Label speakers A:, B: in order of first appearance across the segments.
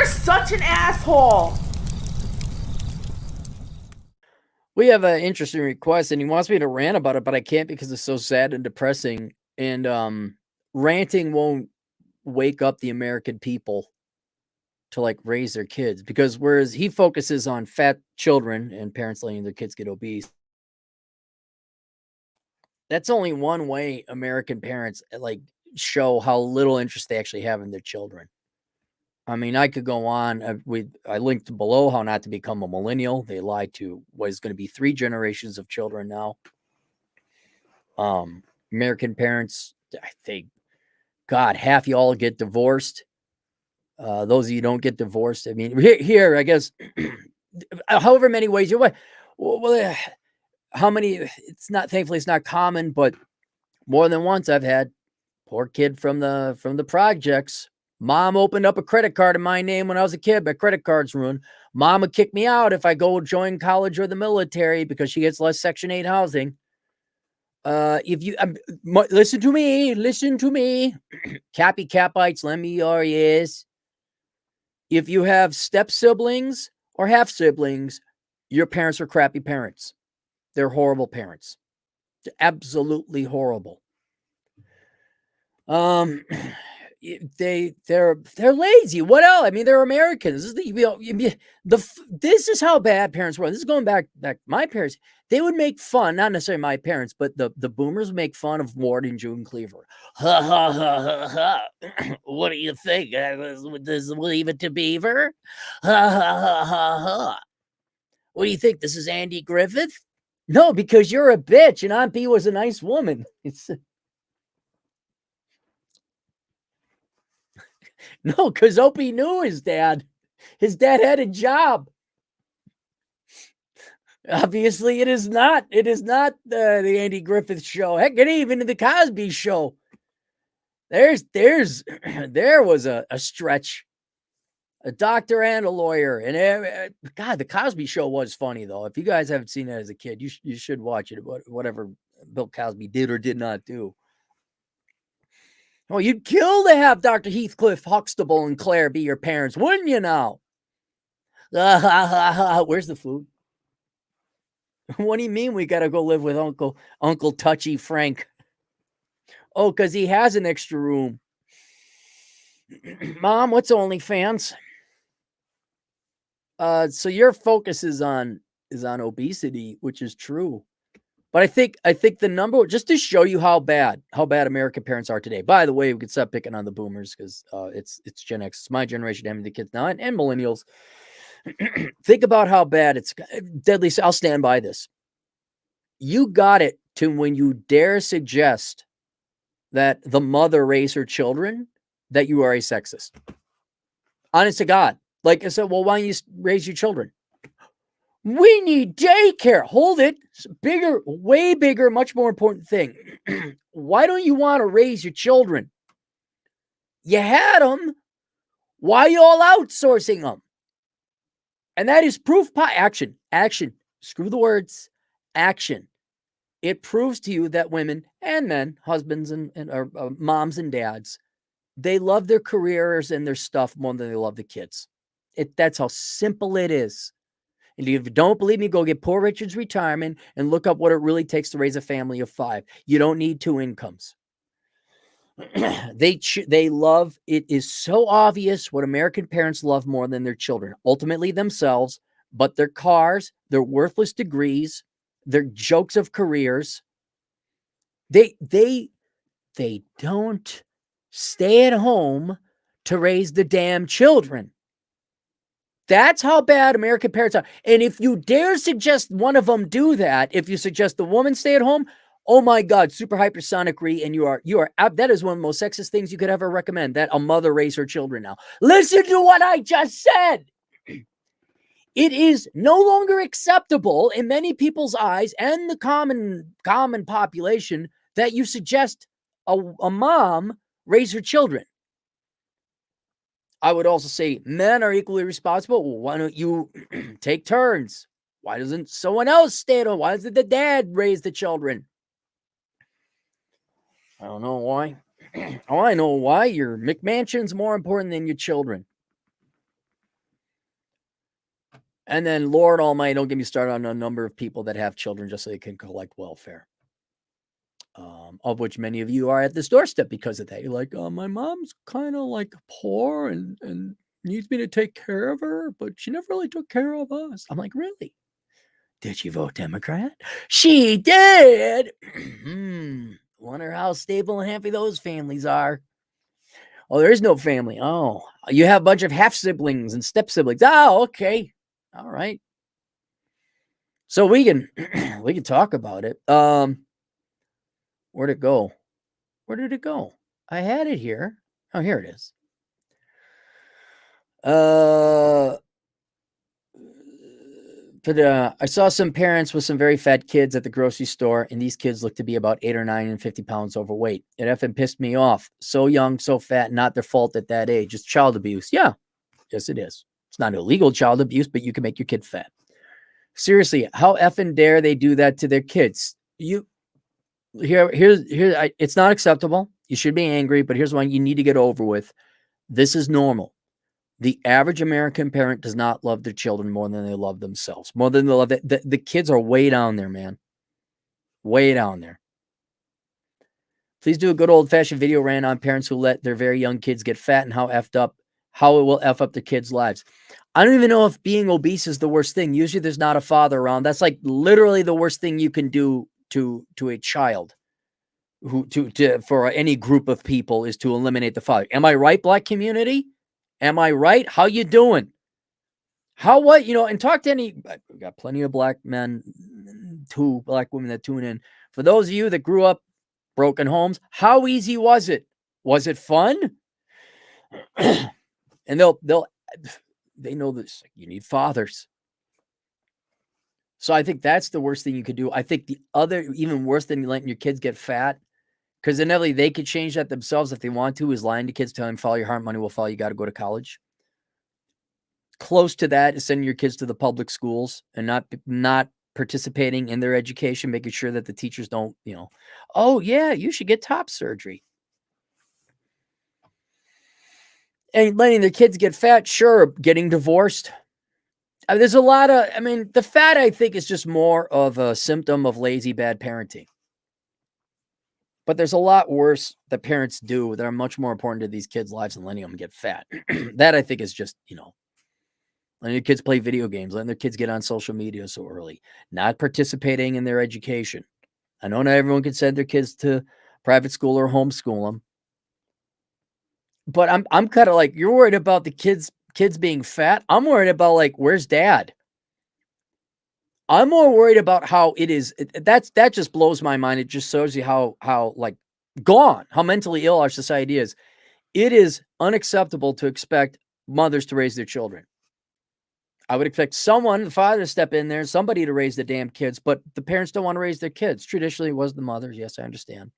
A: such an asshole.
B: We have an interesting request, and he wants me to rant about it, but I can't because it's so sad and depressing. And ranting won't wake up the American people to like raise their kids, because whereas he focuses on fat children and parents letting their kids get obese, that's only one way American parents like show how little interest they actually have in their children. I mean, I could go on. I linked below how not to become a millennial. They lied to what is going to be 3 generations of children now. American parents, I think, God, half you all get divorced. Those of you don't get divorced. I mean, here I guess, however many ways you well, how many? It's not. Thankfully, it's not common, but more than once I've had poor kid from the projects. Mom opened up a credit card in my name when I was a kid. My credit card's ruined. Mom would kick me out if I go join college or the military because she gets less Section 8 housing. If you listen to me, Cappy Capites, lend me your ears. If you have step siblings or half siblings, your parents are crappy parents. They're horrible parents. They're absolutely horrible. They're lazy. What else? I mean, they're Americans. This is how bad parents were. This is going back. My parents, they would make fun, not necessarily my parents, but the boomers would make fun of Ward and June Cleaver. Ha ha ha ha ha. What do you think? Does Leave It to Beaver? Ha ha ha ha ha. What do you think? This is Andy Griffith? No, because you're a bitch, and Aunt B was a nice woman. No, because Opie knew his dad. His dad had a job. Obviously, it is not. It is not the Andy Griffith Show. Heck, it ain't even the Cosby Show. There was a stretch. A doctor and a lawyer. And God, the Cosby Show was funny, though. If you guys haven't seen it as a kid, you should watch it. Whatever Bill Cosby did or did not do. Oh, you'd kill to have Dr. Heathcliff, Huxtable, and Claire be your parents, wouldn't you now? Where's the food? What do you mean we got to go live with Uncle Touchy Frank? Oh, because he has an extra room. Mom, what's OnlyFans? So your focus is on obesity, which is true. But I think the number, just to show you how bad American parents are today. By the way, we could stop picking on the boomers because it's Gen X. It's my generation having the kids now, and millennials. Think about how bad it's deadly. I'll stand by this. You got it to when you dare suggest that the mother raise her children, that you are a sexist. Honest to God. Like I said, well, why don't you raise your children? We need daycare. Hold it. Bigger, way bigger, much more important thing. Why don't you want to raise your children? You had them. Why are you all outsourcing them? And that is proof. Action. Screw the words. Action. It proves to you that women and men, husbands and moms and dads, they love their careers and their stuff more than they love the kids. That's how simple it is. And if you don't believe me, go get Poor Richard's Retirement and look up what it really takes to raise a family of 5. You don't need 2 incomes. They love, it is so obvious what American parents love more than their children. Ultimately themselves, but their cars, their worthless degrees, their jokes of careers. They don't stay at home to raise the damn children. That's how bad American parents are. And if you dare suggest one of them do that, if you suggest the woman stay at home, oh my God, super hypersonic re, and you are, that is one of the most sexist things you could ever recommend, that a mother raise her children now. Listen to what I just said. It is no longer acceptable in many people's eyes and the common population that you suggest a mom raise her children. I would also say men are equally responsible. Well, why don't you take turns? Why doesn't someone else stay at home? Why doesn't the dad raise the children? I don't know why. Oh, I know why. Your McMansion's more important than your children. And then, Lord Almighty, don't get me started on a number of people that have children just so they can collect welfare. Of which many of you are at this doorstep because of that. You're like, my mom's kind of like poor and needs me to take care of her, but she never really took care of us. I'm like, really? Did she vote Democrat? She did. Wonder how stable and happy those families are. Oh, there is no family. Oh, you have a bunch of half siblings and step siblings. Oh, okay. All right. So we can talk about it. Where'd it go? Where did it go? I had it here. Oh, here it is. But I saw some parents with some very fat kids at the grocery store, and these kids look to be about 8 or 9 and 50 pounds overweight. It effing pissed me off. So young, so fat, not their fault at that age. It's child abuse. Yeah, yes, it is. It's not illegal child abuse, but you can make your kid fat. Seriously, how effing dare they do that to their kids? It's not acceptable. You should be angry, but here's one you need to get over with. This is normal. The average American parent does not love their children more than they love themselves, more than they love it. The kids are way down there, man. Way down there. Please do a good old-fashioned video rant on parents who let their very young kids get fat and how it will F up the kids' lives. I don't even know if being obese is the worst thing. Usually there's not a father around. That's like literally the worst thing you can do to a child for any group of people is to eliminate the father. Am I right, Black community? Am I right? How you doing? And talk to we got plenty of Black men, 2 Black women that tune in. For those of you that grew up broken homes, how easy was it? Was it fun? And they know this. You need fathers. So I think that's the worst thing you could do. I think the other, even worse than letting your kids get fat, because inevitably they could change that themselves if they want to, is lying to kids, telling them, follow your heart, money will follow, you got to go to college. Close to that is sending your kids to the public schools and not participating in their education, making sure that the teachers don't, oh yeah, you should get top surgery. And letting their kids get fat, sure. Getting divorced. There's a lot of, the fat, I think, is just more of a symptom of lazy, bad parenting. But there's a lot worse that parents do that are much more important to these kids' lives than letting them get fat. That, I think, is just, letting your kids play video games, letting their kids get on social media so early, not participating in their education. I know not everyone can send their kids to private school or homeschool them. But I'm kind of like, you're worried about the kids being fat. I'm worried about, like, where's dad? I'm more worried about how it is. That just blows my mind. It just shows you how like gone, how mentally ill our society is. It is unacceptable to expect mothers to raise their children. I would expect the father to step in there, somebody to raise the damn kids, but the parents don't want to raise their kids. Traditionally, it was the mothers. Yes, I understand.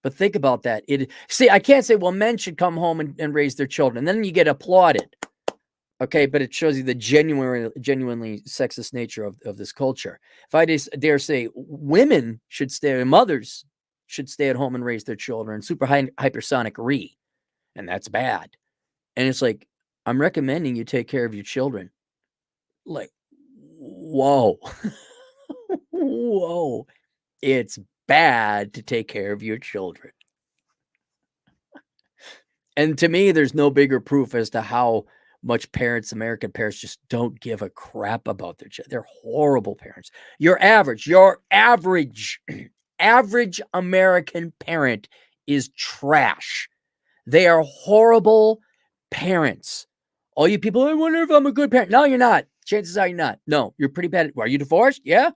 B: But think about that. I can't say, well, men should come home and raise their children. And then you get applauded. Okay, but it shows you the genuinely sexist nature of this culture. If I dare say mothers should stay at home and raise their children, super hypersonic and that's bad. And it's like, I'm recommending you take care of your children. Like, whoa. Whoa. It's bad to take care of your children. And to me, there's no bigger proof as to how much American parents just don't give a crap about their children. They're horrible parents. Your average average American parent is trash. They are horrible parents. All you people, I wonder if I'm a good parent. No, you're not. Chances are you're not. No, you're pretty bad. Are you divorced? Yeah.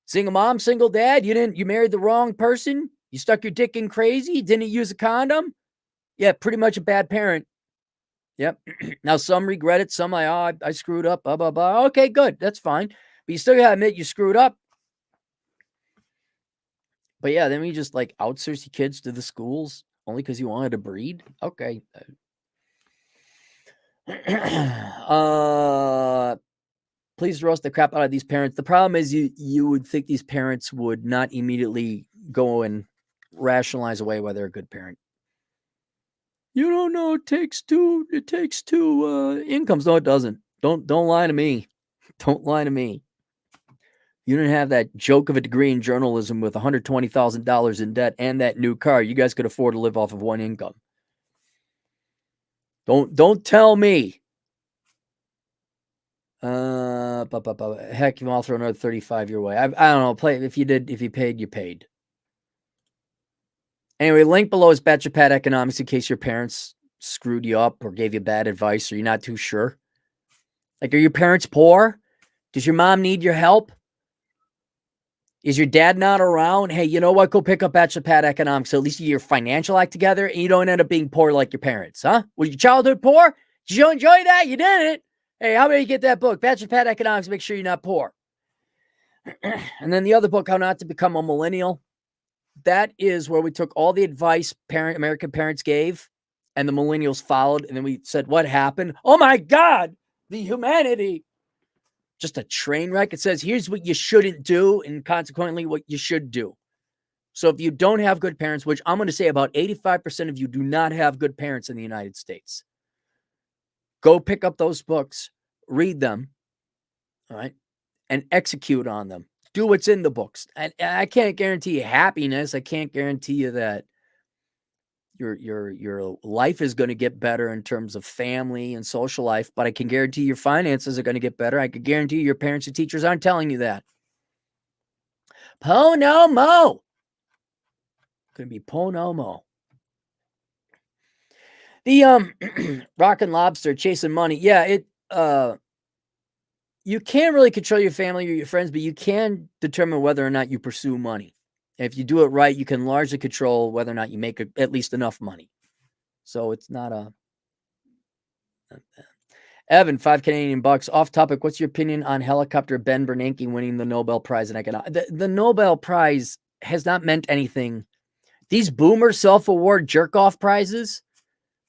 B: Single mom, single dad. You married the wrong person. You stuck your dick in crazy. Didn't use a condom. Yeah, pretty much a bad parent. Yep. Now, some regret it. Some like, I screwed up, blah, blah, blah. Okay, good. That's fine. But you still got to admit you screwed up. But yeah, then we just like outsource your kids to the schools only because you wanted to breed. Okay. Please roast the crap out of these parents. The problem is you would think these parents would not immediately go and rationalize away why they're a good parent. You don't know it takes two incomes. No, it doesn't. Don't lie to me. Don't lie to me. You didn't have that joke of a degree in journalism with $120,000 in debt and that new car. You guys could afford to live off of one income. Don't tell me. Heck, I'll throw another 35 your way. I don't know. Play if you paid, you paid. Anyway, link below is Bachelor Pad Economics in case your parents screwed you up or gave you bad advice or you're not too sure. Like, are your parents poor? Does your mom need your help? Is your dad not around? Hey, you know what? Go pick up Bachelor Pad Economics. So at least you get your financial act together and you don't end up being poor like your parents, huh? Was your childhood poor? Did you enjoy that? You didn't. Hey, how about you get that book, Bachelor Pad Economics, make sure you're not poor. And then the other book, How Not to Become a Millennial. That is where we took all the advice American parents gave and the millennials followed. And then we said, what happened? Oh my God, the humanity. Just a train wreck. It says, here's what you shouldn't do and consequently what you should do. So if you don't have good parents, which I'm going to say about 85% of you do not have good parents in the United States, go pick up those books, read them, all right, and execute on them. Do what's in the books. And I can't guarantee you happiness. I can't guarantee you that your life is going to get better in terms of family and social life, but I can guarantee your finances are going to get better. I can guarantee your parents and teachers aren't telling you that. Po no mo. Going to be po no mo. The Rockin' Lobster, chasing money. Yeah, you can't really control your family or your friends, but you can determine whether or not you pursue money. If you do it right, you can largely control whether or not you make at least enough money. So it's not a... Evan, 5 Canadian bucks. Off topic, what's your opinion on helicopter Ben Bernanke winning the Nobel Prize in economics? The Nobel Prize has not meant anything. These boomer self-award jerk-off prizes,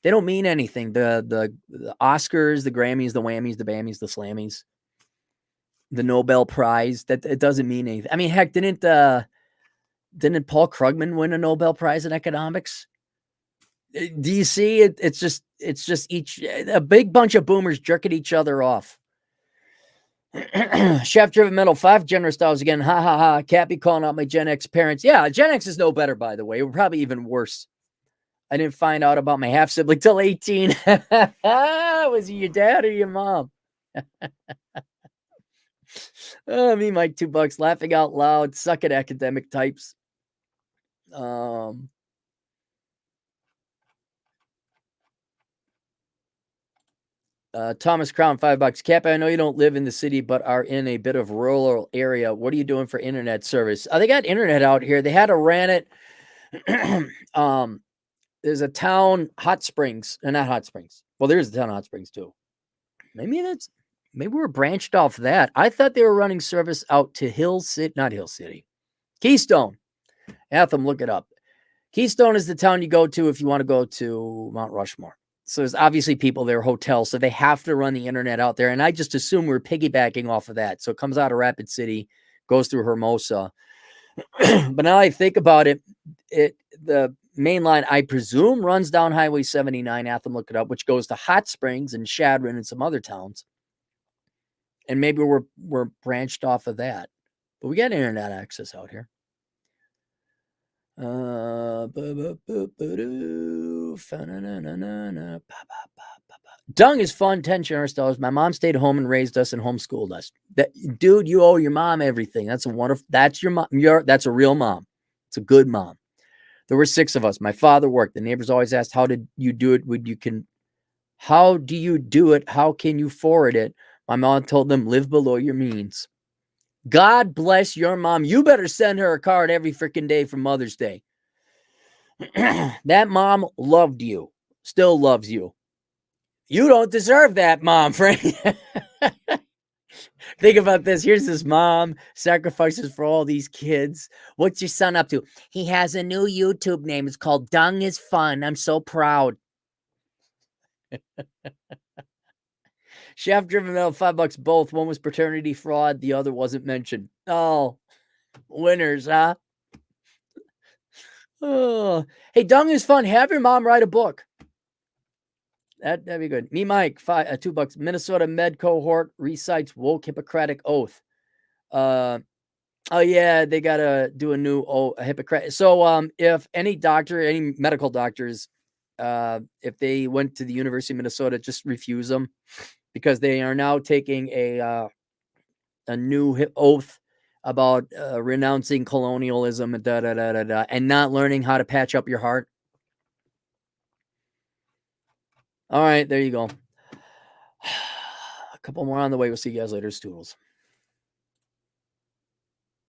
B: they don't mean anything. The Oscars, the Grammys, the Whammies, the Bammies, the Slammies, the Nobel Prize, that it doesn't mean anything. I mean, heck, didn't Paul Krugman win a Nobel Prize in economics? Do you see it? It's just a big bunch of boomers jerking each other off. Chef Driven Metal, 5 generous dollars again. Ha ha ha. Can't be calling out my Gen X parents. Yeah, Gen X is no better, by the way. We're probably even worse. I didn't find out about my half sibling till 18. Was it your dad or your mom? Me, Mike, $2, laughing out loud, suck at academic types. Thomas Crown, $5. Cap, I know you don't live in the city, but are in a bit of rural area. What are you doing for internet service? They got internet out here. They had to ran it. There's a town, Hot Springs, not Hot Springs. Well, there's a town, Hot Springs too. Maybe we're branched off that. I thought they were running service out to not Hill City, Keystone. Atham, look it up. Keystone is the town you go to if you want to go to Mount Rushmore. So there's obviously people there, hotels, so they have to run the internet out there. And I just assume we're piggybacking off of that. So it comes out of Rapid City, goes through Hermosa. But now I think about it, the main line, I presume, runs down Highway 79, Atham, look it up, which goes to Hot Springs and Shadron and some other towns. And maybe we're branched off of that. But we got internet access out here. Dung is fun, 10 generous dollars. My mom stayed home and raised us and homeschooled us. Dude, you owe your mom everything. That's your mom. That's a real mom. It's a good mom. There were 6 of us. My father worked. The neighbors always asked, how did you do it? How do you do it? How can you forward it? My mom told them, live below your means. God bless your mom. You better send her a card every freaking day for Mother's Day. That mom loved you. Still loves you. You don't deserve that, mom, Frank. Think about this. Here's this mom, sacrifices for all these kids. What's your son up to? He has a new YouTube name. It's called Dung is Fun. I'm so proud. Chef Driven Metal, $5 both. One was paternity fraud. The other wasn't mentioned. Oh, winners, huh? Oh, hey, Dung is Fun. Have your mom write a book. That'd be good. Me, Mike, $2. Minnesota med cohort recites woke Hippocratic oath. Oh yeah, they gotta do a new Hippocratic. So if any doctor, any medical doctors, if they went to the University of Minnesota, just refuse them because they are now taking a new oath about renouncing colonialism and and not learning how to patch up your heart. All right, there you go. A couple more on the way. We'll see you guys later, Stoodles.